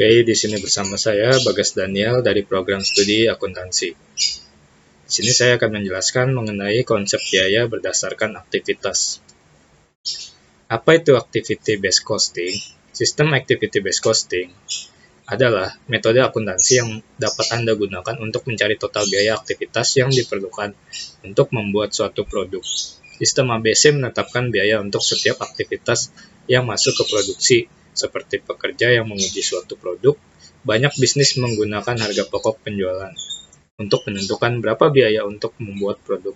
Oke, di sini bersama saya Bagas Daniel dari program studi akuntansi. Di sini saya akan menjelaskan mengenai konsep biaya berdasarkan aktivitas. Apa itu activity based costing? Sistem activity based costing adalah metode akuntansi yang dapat Anda gunakan untuk mencari total biaya aktivitas yang diperlukan untuk membuat suatu produk. Sistem ABC menetapkan biaya untuk setiap aktivitas yang masuk ke produksi, seperti pekerja yang menguji suatu produk. Banyak bisnis menggunakan harga pokok penjualan untuk menentukan berapa biaya untuk membuat produk.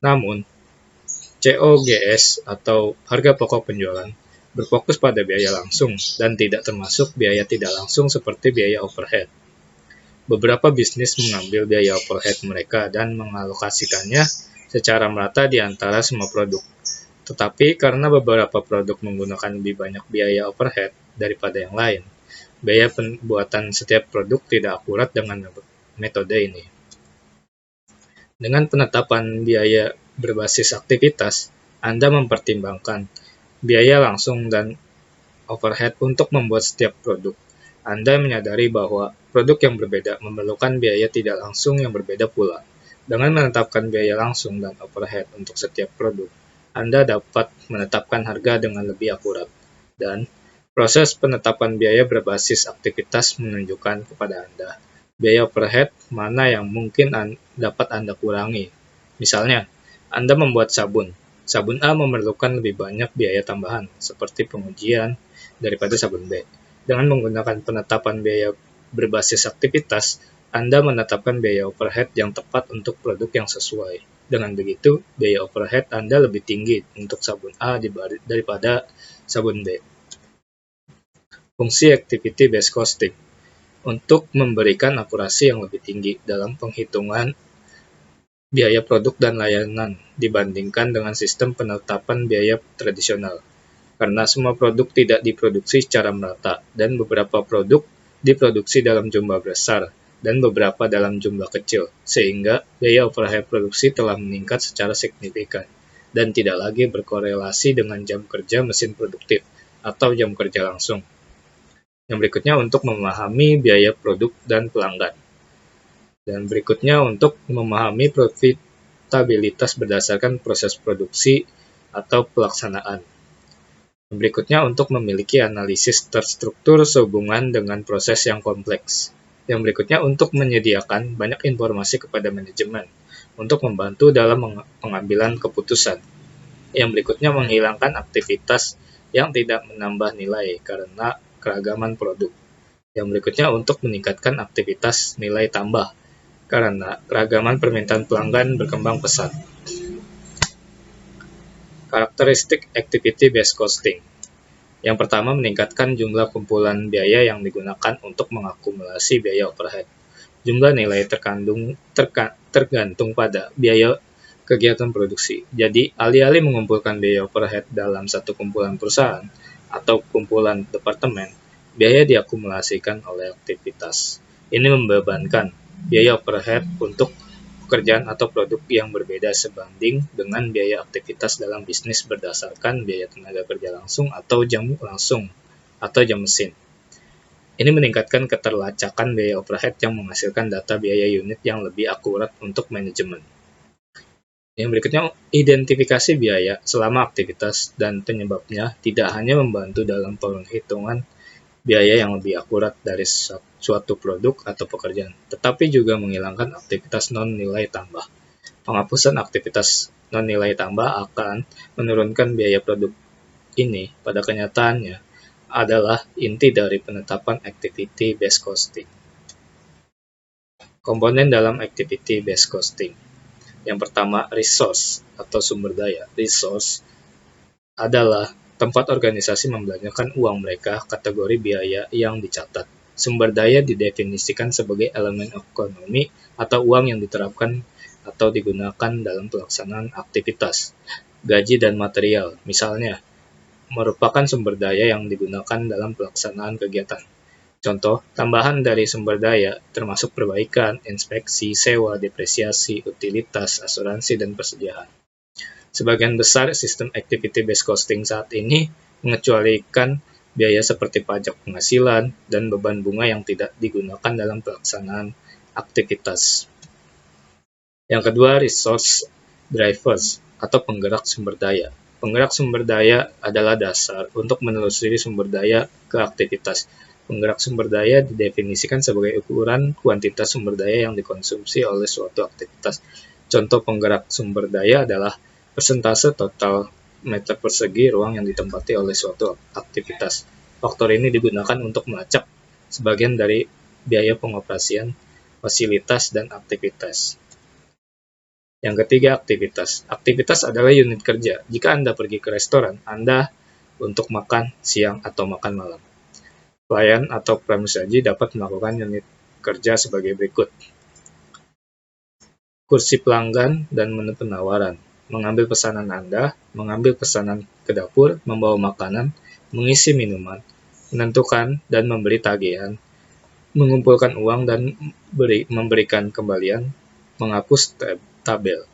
Namun, COGS atau harga pokok penjualan berfokus pada biaya langsung dan tidak termasuk biaya tidak langsung seperti biaya overhead. Beberapa bisnis mengambil biaya overhead mereka dan mengalokasikannya secara merata di antara semua produk. Tetapi karena beberapa produk menggunakan lebih banyak biaya overhead daripada yang lain, biaya pembuatan setiap produk tidak akurat dengan metode ini. Dengan penetapan biaya berbasis aktivitas, Anda mempertimbangkan biaya langsung dan overhead untuk membuat setiap produk. Anda menyadari bahwa produk yang berbeda memerlukan biaya tidak langsung yang berbeda pula. Dengan menetapkan biaya langsung dan overhead untuk setiap produk, Anda dapat menetapkan harga dengan lebih akurat. Dan proses penetapan biaya berbasis aktivitas menunjukkan kepada Anda biaya overhead mana yang mungkin dapat Anda kurangi. Misalnya, Anda membuat sabun. Sabun A memerlukan lebih banyak biaya tambahan, seperti pengujian, daripada sabun B. Dengan menggunakan penetapan biaya berbasis aktivitas, Anda menetapkan biaya overhead yang tepat untuk produk yang sesuai. Dengan begitu, biaya overhead Anda lebih tinggi untuk sabun A daripada sabun B. Fungsi activity based costing untuk memberikan akurasi yang lebih tinggi dalam penghitungan biaya produk dan layanan dibandingkan dengan sistem penetapan biaya tradisional. Karena semua produk tidak diproduksi secara merata, dan beberapa produk diproduksi dalam jumlah besar, dan beberapa dalam jumlah kecil, sehingga biaya overhead produksi telah meningkat secara signifikan, dan tidak lagi berkorelasi dengan jam kerja mesin produktif, atau jam kerja langsung. Yang berikutnya untuk memahami biaya produk dan pelanggan. Dan berikutnya untuk memahami profitabilitas berdasarkan proses produksi atau pelaksanaan. Berikutnya untuk memiliki analisis terstruktur sehubungan dengan proses yang kompleks. Yang berikutnya untuk menyediakan banyak informasi kepada manajemen untuk membantu dalam pengambilan keputusan. Yang berikutnya menghilangkan aktivitas yang tidak menambah nilai karena keragaman produk. Yang berikutnya untuk meningkatkan aktivitas nilai tambah karena keragaman permintaan pelanggan berkembang pesat. Karakteristik activity based costing. Yang pertama, meningkatkan jumlah kumpulan biaya yang digunakan untuk mengakumulasi biaya overhead. Jumlah nilai tergantung pada biaya kegiatan produksi. Jadi, alih-alih mengumpulkan biaya overhead dalam satu kumpulan perusahaan atau kumpulan departemen, biaya diakumulasikan oleh aktivitas. Ini membebankan biaya overhead untuk pekerjaan atau produk yang berbeda sebanding dengan biaya aktivitas dalam bisnis berdasarkan biaya tenaga kerja langsung atau jam langsung atau jam mesin. Ini meningkatkan keterlacakan biaya overhead yang menghasilkan data biaya unit yang lebih akurat untuk manajemen. Yang berikutnya, identifikasi biaya selama aktivitas dan penyebabnya tidak hanya membantu dalam penghitungan biaya yang lebih akurat dari suatu produk atau pekerjaan, tetapi juga menghilangkan aktivitas non-nilai tambah. Penghapusan aktivitas non-nilai tambah akan menurunkan biaya produk. Ini, pada kenyataannya, adalah inti dari penetapan activity based costing. Komponen dalam activity based costing. Yang pertama, resource atau sumber daya. Resource adalah tempat organisasi membelanjakan uang mereka kategori biaya yang dicatat. Sumber daya didefinisikan sebagai elemen ekonomi atau uang yang diterapkan atau digunakan dalam pelaksanaan aktivitas. Gaji dan material, misalnya, merupakan sumber daya yang digunakan dalam pelaksanaan kegiatan. Contoh, tambahan dari sumber daya termasuk perbaikan, inspeksi, sewa, depresiasi, utilitas, asuransi, dan persediaan. Sebagian besar sistem activity based costing saat ini mengecualikan biaya seperti pajak penghasilan, dan beban bunga yang tidak digunakan dalam pelaksanaan aktivitas. Yang kedua, resource drivers atau penggerak sumber daya. Penggerak sumber daya adalah dasar untuk menelusuri sumber daya ke aktivitas. Penggerak sumber daya didefinisikan sebagai ukuran kuantitas sumber daya yang dikonsumsi oleh suatu aktivitas. Contoh penggerak sumber daya adalah persentase total meter persegi ruang yang ditempati oleh suatu aktivitas. Faktor ini digunakan untuk melacak sebagian dari biaya pengoperasian fasilitas dan aktivitas. Yang ketiga, aktivitas. Aktivitas adalah unit kerja. Jika Anda pergi ke restoran, Anda untuk makan siang atau makan malam. Pelayan atau pramusaji dapat melakukan unit kerja sebagai berikut. Kursi pelanggan dan menu penawaran. Mengambil pesanan Anda, mengambil pesanan ke dapur, membawa makanan, mengisi minuman, menentukan dan memberi tagihan, mengumpulkan uang dan memberikan kembalian, menghapus tabel.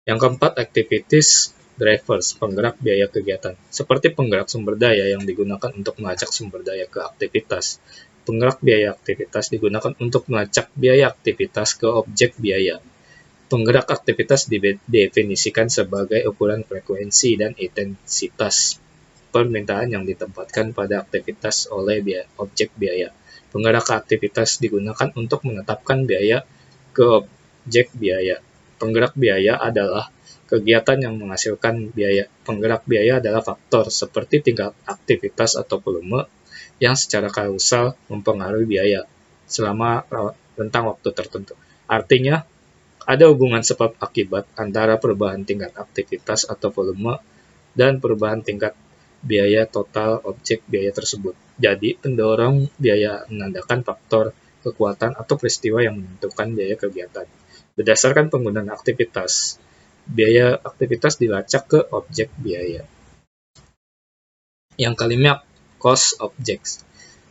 Yang keempat, activities drivers, penggerak biaya kegiatan. Seperti penggerak sumber daya yang digunakan untuk melacak sumber daya ke aktivitas, penggerak biaya aktivitas digunakan untuk melacak biaya aktivitas ke objek biaya. Penggerak aktivitas didefinisikan sebagai ukuran frekuensi dan intensitas permintaan yang ditempatkan pada aktivitas oleh objek biaya. Penggerak aktivitas digunakan untuk menetapkan biaya ke objek biaya. Penggerak biaya adalah kegiatan yang menghasilkan biaya. Penggerak biaya adalah faktor seperti tingkat aktivitas atau volume yang secara kausal mempengaruhi biaya selama rentang waktu tertentu. Artinya, ada hubungan sebab akibat antara perubahan tingkat aktivitas atau volume dan perubahan tingkat biaya total objek biaya tersebut. Jadi, pendorong biaya menandakan faktor kekuatan atau peristiwa yang menentukan biaya kegiatan. Berdasarkan penggunaan aktivitas, biaya aktivitas dilacak ke objek biaya. Yang kelima, cost objects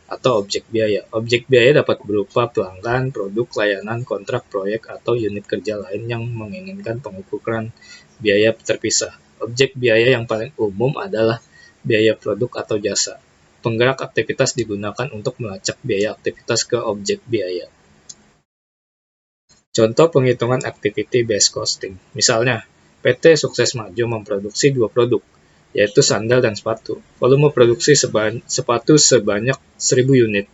atau objek biaya. Objek biaya dapat berupa pelanggan, produk, layanan, kontrak, proyek, atau unit kerja lain yang menginginkan pengukuran biaya terpisah. Objek biaya yang paling umum adalah biaya produk atau jasa. Penggerak aktivitas digunakan untuk melacak biaya aktivitas ke objek biaya. Contoh penghitungan activity-based costing. Misalnya, PT Sukses Maju memproduksi 2 produk, yaitu sandal dan sepatu. Volume produksi sepatu sebanyak 1000 unit,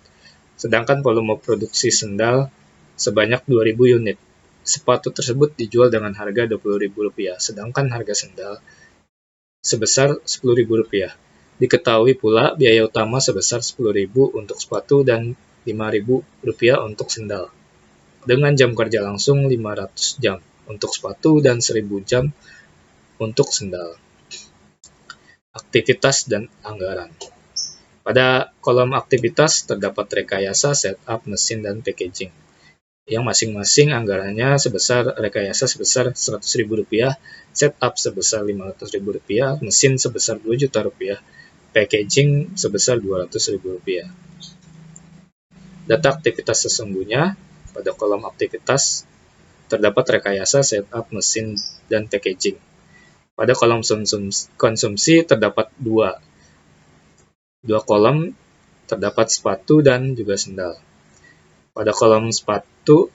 sedangkan volume produksi sandal sebanyak 2000 unit. Sepatu tersebut dijual dengan harga Rp20.000, sedangkan harga sandal sebesar Rp10.000. Diketahui pula biaya utama sebesar Rp10.000 untuk sepatu dan Rp5.000 untuk sandal. Dengan jam kerja langsung 500 jam untuk sepatu dan 1000 jam untuk sandal. Aktivitas dan anggaran. Pada kolom aktivitas terdapat rekayasa, setup, mesin, dan packaging, yang masing-masing anggarannya sebesar rekayasa sebesar Rp100.000, setup sebesar Rp500.000, mesin sebesar Rp2.000.000, packaging sebesar Rp200.000. Data aktivitas sesungguhnya. Pada kolom aktivitas terdapat rekayasa, setup, mesin, dan packaging. Pada kolom konsumsi terdapat dua kolom, terdapat sepatu dan juga sandal. Pada kolom sepatu,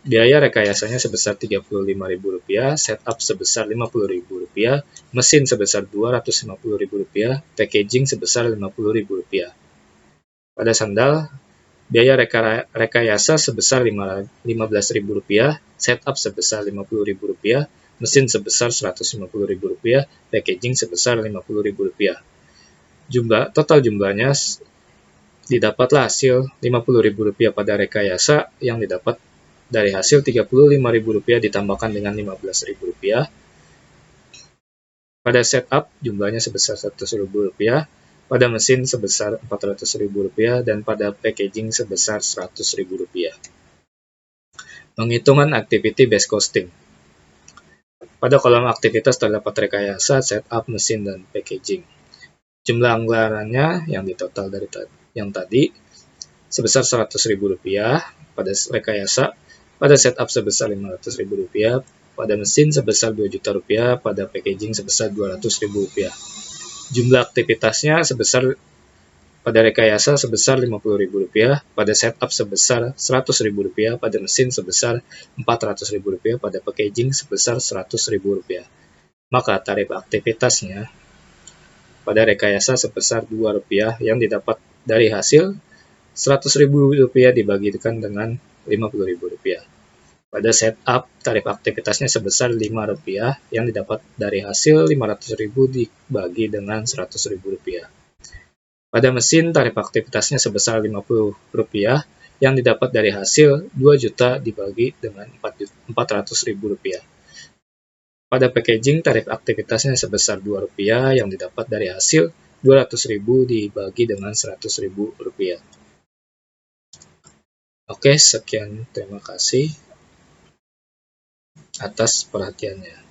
biaya rekayasanya sebesar Rp35.000, setup sebesar Rp50.000, mesin sebesar Rp250.000, packaging sebesar Rp50.000. Pada sandal, biaya rekayasa sebesar Rp15.000, setup sebesar Rp50.000, mesin sebesar Rp150.000, packaging sebesar Rp50.000. Total jumlahnya didapatlah hasil Rp50.000 pada rekayasa yang didapat dari hasil Rp35.000 ditambahkan dengan Rp15.000. Pada setup jumlahnya sebesar Rp100.000, pada mesin sebesar Rp400.000, dan pada packaging sebesar Rp100.000. Penghitungan activity-based costing. Pada kolom aktivitas terdapat rekayasa, setup, mesin, dan packaging. Jumlah anggarannya yang ditotal dari yang tadi sebesar Rp100.000 pada rekayasa, pada setup sebesar Rp500.000, pada mesin sebesar Rp2 juta, pada packaging sebesar Rp200.000. Jumlah aktivitasnya sebesar pada rekayasa sebesar Rp50.000, pada setup sebesar Rp100.000, pada mesin sebesar Rp400.000, pada packaging sebesar Rp100.000. Maka tarif aktivitasnya pada rekayasa sebesar Rp2 yang didapat dari hasil Rp100.000 dibagikan dengan Rp50.000. Pada setup, tarif aktivitasnya sebesar Rp5 yang didapat dari hasil Rp500.000 dibagi dengan Rp100.000. Pada mesin, tarif aktivitasnya sebesar Rp50 yang didapat dari hasil 2 juta dibagi dengan Rp400.000. Pada packaging, tarif aktivitasnya sebesar Rp2 yang didapat dari hasil Rp200.000 dibagi dengan Rp100.000. Oke, sekian. Terima kasih atas perhatiannya.